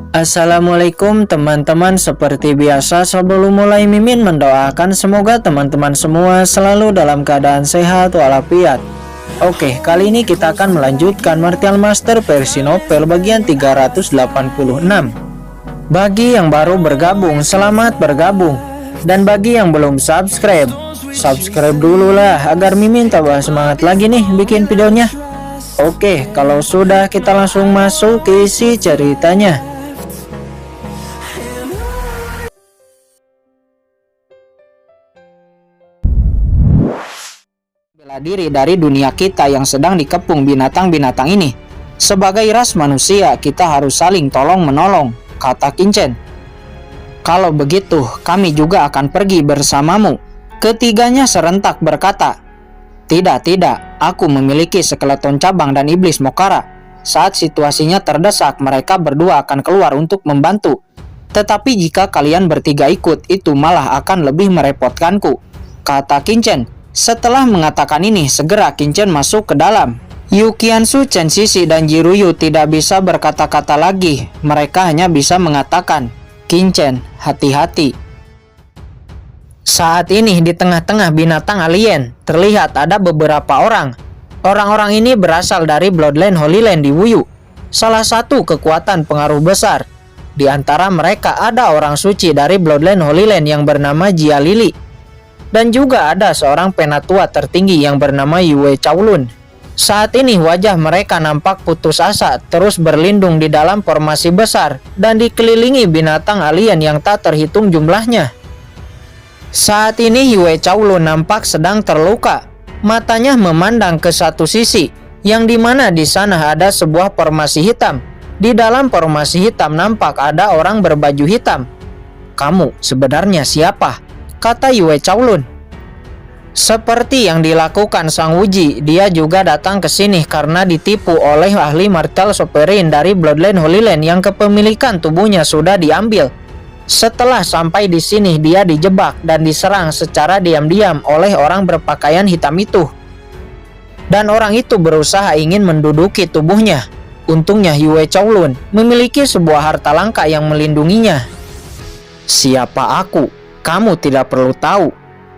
Assalamualaikum teman-teman, seperti biasa sebelum mulai Mimin mendoakan semoga teman-teman semua selalu dalam keadaan sehat walafiat. Oke, kali ini kita akan melanjutkan Martial Master versi novel bagian 386. Bagi yang baru bergabung, selamat bergabung. Dan bagi yang belum subscribe dulu lah agar Mimin tambah semangat lagi nih bikin videonya. Oke, kalau sudah kita langsung masuk ke isi ceritanya. Bela diri dari dunia kita yang sedang dikepung binatang-binatang ini. Sebagai ras manusia, kita harus saling tolong-menolong, kata Kincen. Kalau begitu, kami juga akan pergi bersamamu. Ketiganya serentak berkata, Tidak, aku memiliki skeleton cabang dan iblis Mokara. Saat situasinya terdesak, mereka berdua akan keluar untuk membantu. Tetapi jika kalian bertiga ikut, itu malah akan lebih merepotkanku, kata Kincen. Setelah mengatakan ini, segera Kincen masuk ke dalam. Yukiansu, Chen Shishi, dan Jiruyu tidak bisa berkata-kata lagi. Mereka hanya bisa mengatakan, Kincen, hati-hati. Saat ini di tengah-tengah binatang alien, terlihat ada beberapa orang. Orang-orang ini berasal dari Bloodline Holy Land di Wuyu. Salah satu kekuatan pengaruh besar. Di antara mereka ada orang suci dari Bloodline Holy Land yang bernama Jia Lili. Dan juga ada seorang penatua tertinggi yang bernama Yue Chaolun. Saat ini wajah mereka nampak putus asa, terus berlindung di dalam formasi besar dan dikelilingi binatang alien yang tak terhitung jumlahnya. Saat ini Yue Chaolun nampak sedang terluka. Matanya memandang ke satu sisi, yang dimana di sana ada sebuah formasi hitam. Di dalam formasi hitam nampak ada orang berbaju hitam. Kamu sebenarnya siapa? Kata Yue Chaolun. Seperti yang dilakukan Sang Wuji, dia juga datang ke sini karena ditipu oleh ahli martial sovereign dari Bloodline Holy Land yang kepemilikan tubuhnya sudah diambil. Setelah sampai di sini, dia dijebak dan diserang secara diam-diam oleh orang berpakaian hitam itu. Dan orang itu berusaha ingin menduduki tubuhnya. Untungnya Yue Chaolun memiliki sebuah harta langka yang melindunginya. Siapa aku? Kamu tidak perlu tahu.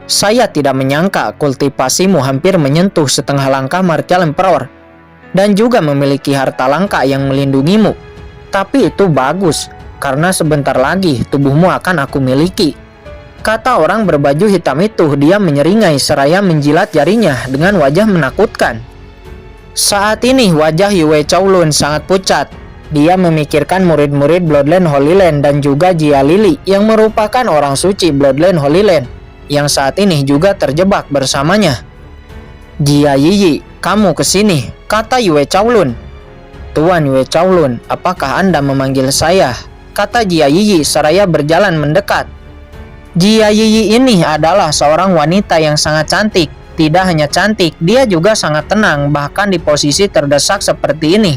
Saya tidak menyangka kultivasimu hampir menyentuh setengah langkah Martial Emperor. Dan juga memiliki harta langka yang melindungimu. Tapi itu bagus, karena sebentar lagi tubuhmu akan aku miliki. Kata orang berbaju hitam itu. Dia menyeringai seraya menjilat jarinya dengan wajah menakutkan. Saat ini wajah Yue Chaolun sangat pucat. Dia memikirkan murid-murid Bloodline Holy Land dan juga Jia Lili yang merupakan orang suci Bloodline Holy Land yang saat ini juga terjebak bersamanya. Jia Yiyi, kamu kesini, kata Yue Chaolun. Tuan Yue Chaolun, apakah Anda memanggil saya? Kata Jia Yiyi seraya berjalan mendekat. Jia Yiyi ini adalah seorang wanita yang sangat cantik. Tidak hanya cantik, dia juga sangat tenang bahkan di posisi terdesak seperti ini.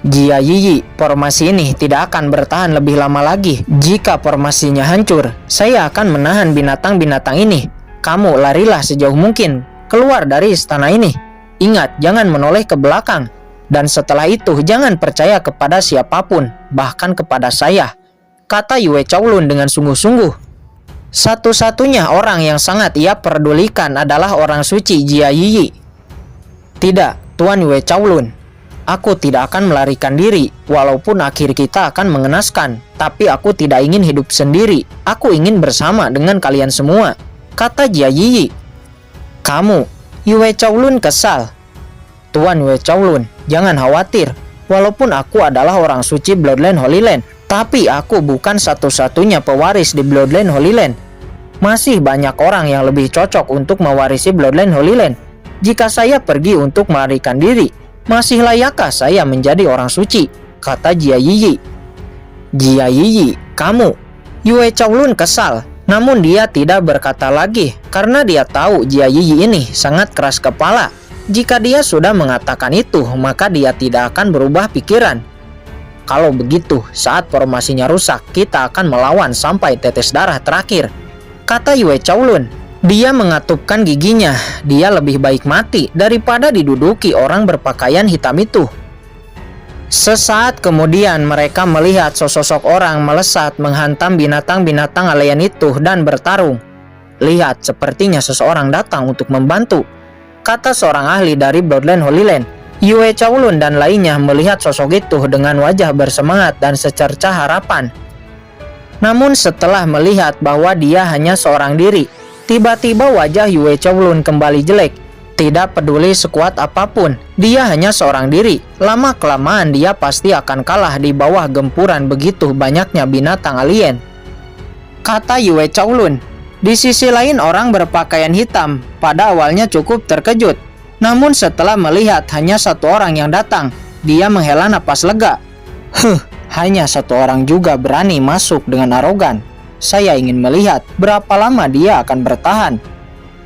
Jia Yiyi, formasi ini tidak akan bertahan lebih lama lagi. Jika formasinya hancur, saya akan menahan binatang-binatang ini. Kamu larilah sejauh mungkin keluar dari istana ini. Ingat, jangan menoleh ke belakang. Dan setelah itu, jangan percaya kepada siapapun, bahkan kepada saya, kata Yue Chaolun dengan sungguh-sungguh. Satu-satunya orang yang sangat ia pedulikan adalah orang suci Jia Yiyi. Tidak, Tuan Yue Chaolun. Aku tidak akan melarikan diri, walaupun akhir kita akan mengenaskan. Tapi aku tidak ingin hidup sendiri. Aku ingin bersama dengan kalian semua, kata Jia Yiyi. Kamu, Yue Chaolun kesal. Tuan Yue Chaolun, jangan khawatir. Walaupun aku adalah orang suci Bloodline Holy Land, tapi aku bukan satu-satunya pewaris di Bloodline Holy Land. Masih banyak orang yang lebih cocok untuk mewarisi Bloodline Holy Land. Jika saya pergi untuk melarikan diri, masih layakkah saya menjadi orang suci? Kata Jia Yiyi. Jia Yiyi, kamu. Yue Chaolun kesal, namun dia tidak berkata lagi karena dia tahu Jia Yiyi ini sangat keras kepala. Jika dia sudah mengatakan itu, maka dia tidak akan berubah pikiran. Kalau begitu, saat formasinya rusak, kita akan melawan sampai tetes darah terakhir, kata Yue Chaolun. Dia mengatupkan giginya. Dia lebih baik mati daripada diduduki orang berpakaian hitam itu. Sesaat kemudian mereka melihat sesosok orang melesat menghantam binatang-binatang alien itu dan bertarung. "Lihat, sepertinya seseorang datang untuk membantu," kata seorang ahli dari Bloodline Holy Land. Yue Chaolun dan lainnya melihat sosok itu dengan wajah bersemangat dan secercah harapan. Namun setelah melihat bahwa dia hanya seorang diri, tiba-tiba wajah Yue Chaolun kembali jelek. Tidak peduli sekuat apapun, dia hanya seorang diri. Lama-kelamaan dia pasti akan kalah di bawah gempuran begitu banyaknya binatang alien, kata Yue Chaolun. Di sisi lain, orang berpakaian hitam pada awalnya cukup terkejut. Namun setelah melihat hanya satu orang yang datang, dia menghela napas lega. Hanya satu orang juga berani masuk dengan arogan. Saya ingin melihat berapa lama dia akan bertahan,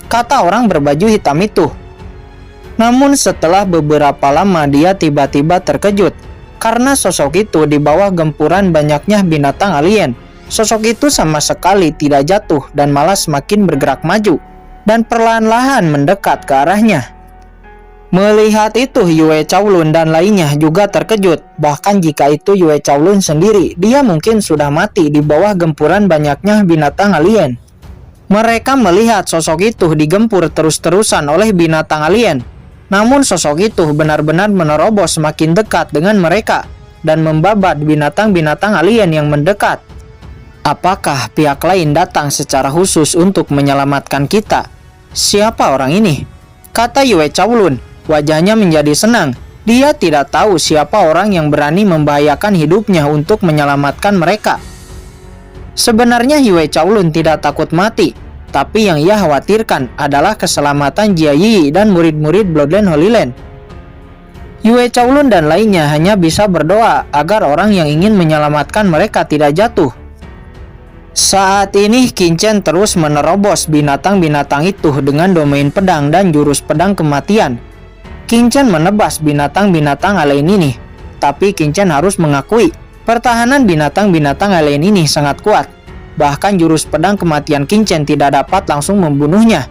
kata orang berbaju hitam itu. Namun setelah beberapa lama dia tiba-tiba terkejut karena sosok itu di bawah gempuran banyaknya binatang alien. Sosok itu sama sekali tidak jatuh dan malah semakin bergerak maju dan perlahan-lahan mendekat ke arahnya. Melihat itu, Yue Chaolun dan lainnya juga terkejut. Bahkan jika itu Yue Chaolun sendiri, dia mungkin sudah mati di bawah gempuran banyaknya binatang alien. Mereka melihat sosok itu digempur terus-terusan oleh binatang alien. Namun sosok itu benar-benar menerobos semakin dekat dengan mereka dan membabat binatang-binatang alien yang mendekat. Apakah pihak lain datang secara khusus untuk menyelamatkan kita? Siapa orang ini? Kata Yue Chaolun. Wajahnya menjadi senang. Dia tidak tahu siapa orang yang berani membahayakan hidupnya untuk menyelamatkan mereka. Sebenarnya Yue Chaolun tidak takut mati, tapi yang ia khawatirkan adalah keselamatan Jia Yi dan murid-murid Bloodline Holy Land. Yue Chaolun dan lainnya hanya bisa berdoa agar orang yang ingin menyelamatkan mereka tidak jatuh. Saat ini Qin Chen terus menerobos binatang-binatang itu dengan domain pedang dan jurus pedang kematian. Qin Chen menebas binatang-binatang alien ini, tapi Qin Chen harus mengakui pertahanan binatang-binatang alien ini sangat kuat. Bahkan jurus pedang kematian Qin Chen tidak dapat langsung membunuhnya.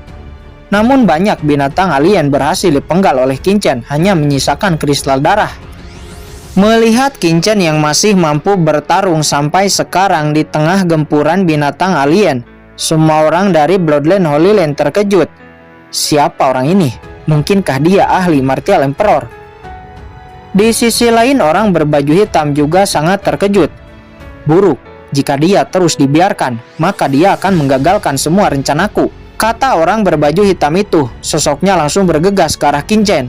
Namun banyak binatang alien berhasil dipenggal oleh Qin Chen, hanya menyisakan kristal darah. Melihat Qin Chen yang masih mampu bertarung sampai sekarang di tengah gempuran binatang alien, semua orang dari Bloodline Holy Land terkejut. Siapa orang ini? Mungkinkah dia ahli Martial Emperor? Di sisi lain, orang berbaju hitam juga sangat terkejut. Buruk, jika dia terus dibiarkan, maka dia akan menggagalkan semua rencanaku, kata orang berbaju hitam itu. Sosoknya langsung bergegas ke arah Qin Chen.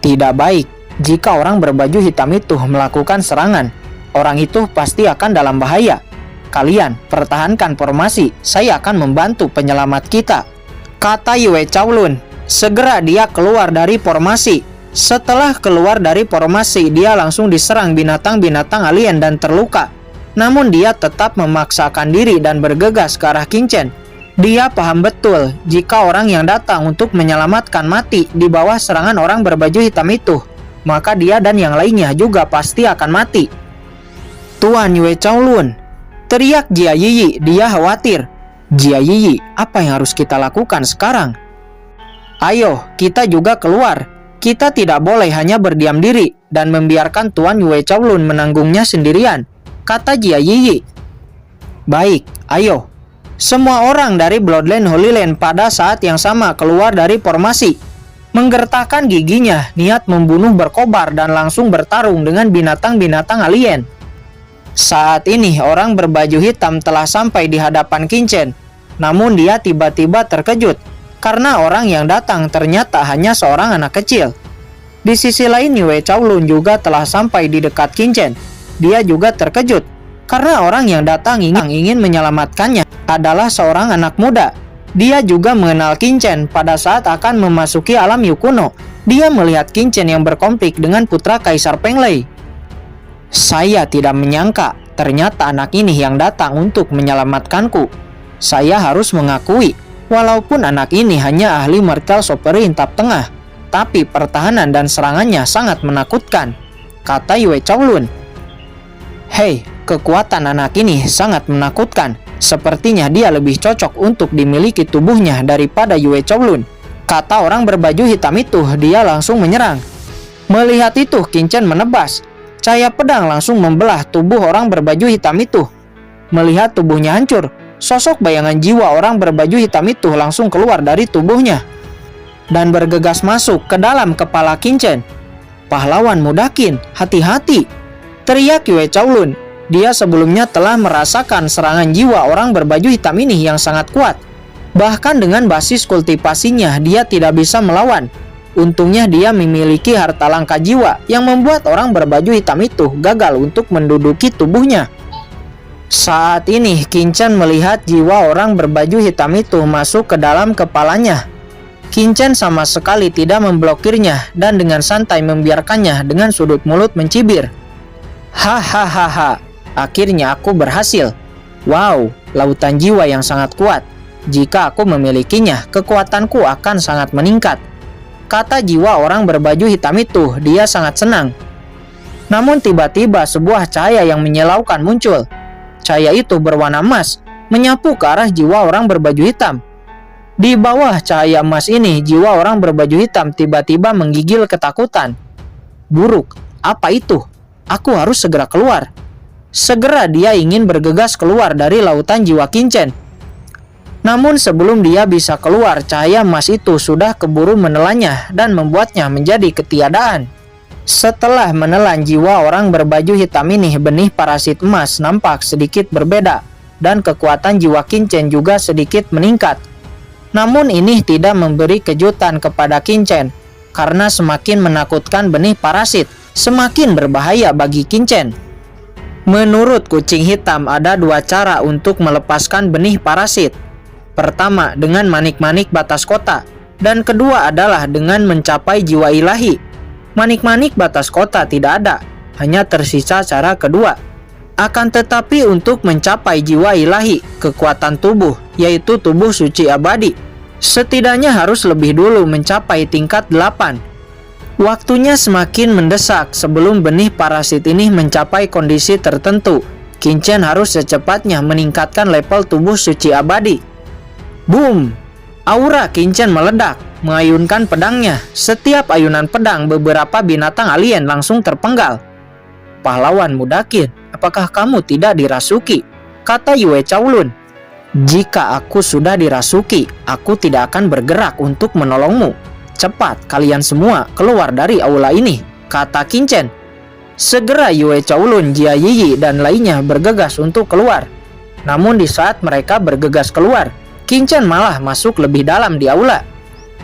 Tidak baik, jika orang berbaju hitam itu melakukan serangan, orang itu pasti akan dalam bahaya. Kalian pertahankan formasi, saya akan membantu penyelamat kita, kata Yue Chaolun. Segera dia keluar dari formasi. Setelah keluar dari formasi, dia langsung diserang binatang-binatang alien dan terluka. Namun dia tetap memaksakan diri dan bergegas ke arah Qin Chen. Dia paham betul jika orang yang datang untuk menyelamatkan mati di bawah serangan orang berbaju hitam itu, maka dia dan yang lainnya juga pasti akan mati. Tuan Yue Chaolun, teriak Jia Yi. Dia khawatir. Jia Yi, apa yang harus kita lakukan sekarang? Ayo, kita juga keluar. Kita tidak boleh hanya berdiam diri dan membiarkan Tuan Yue Chaolun menanggungnya sendirian, kata Jia Yi. Baik, ayo. Semua orang dari Bloodline Holy Land pada saat yang sama keluar dari formasi. Menggertakkan giginya, niat membunuh berkobar dan langsung bertarung dengan binatang-binatang alien. Saat ini orang berbaju hitam telah sampai di hadapan Qin Chen. Namun dia tiba-tiba terkejut karena orang yang datang ternyata hanya seorang anak kecil. Di sisi lain, Yue Chaolun juga telah sampai di dekat Qin Chen. Dia juga terkejut karena orang yang datang ingin menyelamatkannya adalah seorang anak muda. Dia juga mengenal Qin Chen pada saat akan memasuki alam Yu kuno. Dia melihat Qin Chen yang berkonflik dengan putra Kaisar Peng Lei. Saya tidak menyangka ternyata anak ini yang datang untuk menyelamatkanku. Saya harus mengakui, walaupun anak ini hanya ahli Martial Sovereign tahap tengah, tapi pertahanan dan serangannya sangat menakutkan, kata Yue Chaolun. Hei, kekuatan anak ini sangat menakutkan. Sepertinya dia lebih cocok untuk dimiliki tubuhnya daripada Yue Chaolun, kata orang berbaju hitam itu. Dia langsung menyerang. Melihat itu, Qin Chen menebas. Cahaya pedang langsung membelah tubuh orang berbaju hitam itu. Melihat tubuhnya hancur, sosok bayangan jiwa orang berbaju hitam itu langsung keluar dari tubuhnya dan bergegas masuk ke dalam kepala Qin Chen. "Pahlawan muda Qin, hati-hati!" teriak Yue Chaolun. Dia sebelumnya telah merasakan serangan jiwa orang berbaju hitam ini yang sangat kuat. Bahkan dengan basis kultivasinya, dia tidak bisa melawan. Untungnya dia memiliki harta langka jiwa yang membuat orang berbaju hitam itu gagal untuk menduduki tubuhnya. Saat ini, Qin Chen melihat jiwa orang berbaju hitam itu masuk ke dalam kepalanya. Qin Chen sama sekali tidak memblokirnya dan dengan santai membiarkannya dengan sudut mulut mencibir. "Hahaha, akhirnya aku berhasil. Wow, lautan jiwa yang sangat kuat. Jika aku memilikinya, kekuatanku akan sangat meningkat," kata jiwa orang berbaju hitam itu. Dia sangat senang. Namun tiba-tiba sebuah cahaya yang menyilaukan muncul. Cahaya itu berwarna emas, menyapu ke arah jiwa orang berbaju hitam. Di bawah cahaya emas ini, jiwa orang berbaju hitam tiba-tiba menggigil ketakutan. "Buruk, apa itu? Aku harus segera keluar." Segera dia ingin bergegas keluar dari lautan jiwa Qin Chen. Namun sebelum dia bisa keluar, cahaya emas itu sudah keburu menelannya dan membuatnya menjadi ketiadaan. Setelah menelan jiwa orang berbaju hitam ini, benih parasit emas nampak sedikit berbeda dan kekuatan jiwa Qin Chen juga sedikit meningkat. Namun ini tidak memberi kejutan kepada Qin Chen, karena semakin menakutkan benih parasit, semakin berbahaya bagi Qin Chen. Menurut kucing hitam, ada dua cara untuk melepaskan benih parasit. Pertama, dengan manik-manik batas kota, dan kedua adalah dengan mencapai jiwa ilahi. Manik-manik batas kota tidak ada, hanya tersisa cara kedua. Akan tetapi untuk mencapai jiwa ilahi, kekuatan tubuh, yaitu tubuh suci abadi, setidaknya harus lebih dulu mencapai tingkat 8. Waktunya semakin mendesak. Sebelum benih parasit ini mencapai kondisi tertentu, Qin Chen harus secepatnya meningkatkan level tubuh suci abadi. Boom! Aura Qin Chen meledak, mengayunkan pedangnya. Setiap ayunan pedang, beberapa binatang alien langsung terpenggal. "Pahlawan muda Qin, apakah kamu tidak dirasuki?" kata Yue Chaolun. "Jika aku sudah dirasuki, aku tidak akan bergerak untuk menolongmu. Cepat, kalian semua keluar dari aula ini," kata Qin Chen. Segera Yue Chaolun, Jia Yiyi, dan lainnya bergegas untuk keluar. Namun di saat mereka bergegas keluar, Qin Chen malah masuk lebih dalam di aula.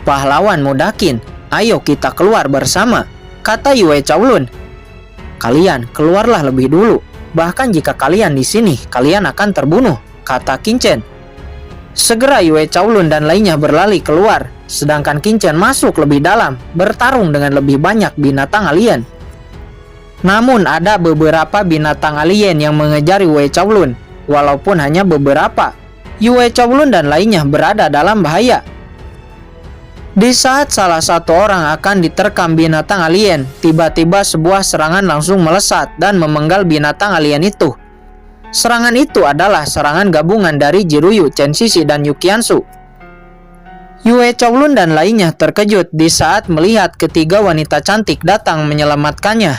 "Pahlawan muda Qin, ayo kita keluar bersama," kata Yue Chaolun. "Kalian keluarlah lebih dulu. Bahkan jika kalian di sini, kalian akan terbunuh," kata Qin Chen. Segera Yue Chaolun dan lainnya berlari keluar, sedangkan Qin Chen masuk lebih dalam, bertarung dengan lebih banyak binatang alien. Namun ada beberapa binatang alien yang mengejar Yue Chaolun, walaupun hanya beberapa. Yue Chaolun dan lainnya berada dalam bahaya. Di saat salah satu orang akan diterkam binatang alien, tiba-tiba sebuah serangan langsung melesat dan memenggal binatang alien itu. Serangan itu adalah serangan gabungan dari Jiruyu, Chen Shishi, dan Yukiansu. Yue Chaolun dan lainnya terkejut di saat melihat ketiga wanita cantik datang menyelamatkannya.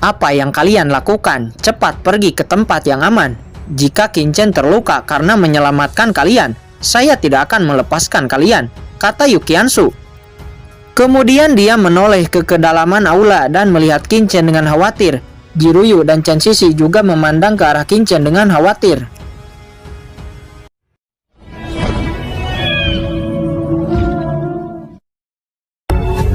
"Apa yang kalian lakukan? Cepat pergi ke tempat yang aman. Jika Qin Chen terluka karena menyelamatkan kalian, saya tidak akan melepaskan kalian," kata Yukiansu. Kemudian dia menoleh ke kedalaman aula dan melihat Qin Chen dengan khawatir. Jiruyu dan Chen Shishi juga memandang ke arah Qin Chen dengan khawatir.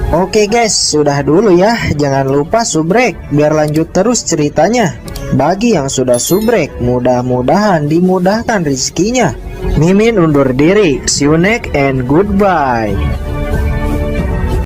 Oke guys, sudah dulu ya. Jangan lupa subrek biar lanjut terus ceritanya. Bagi yang sudah subrek, mudah-mudahan dimudahkan rezekinya. Mimin undur diri. See you next and goodbye.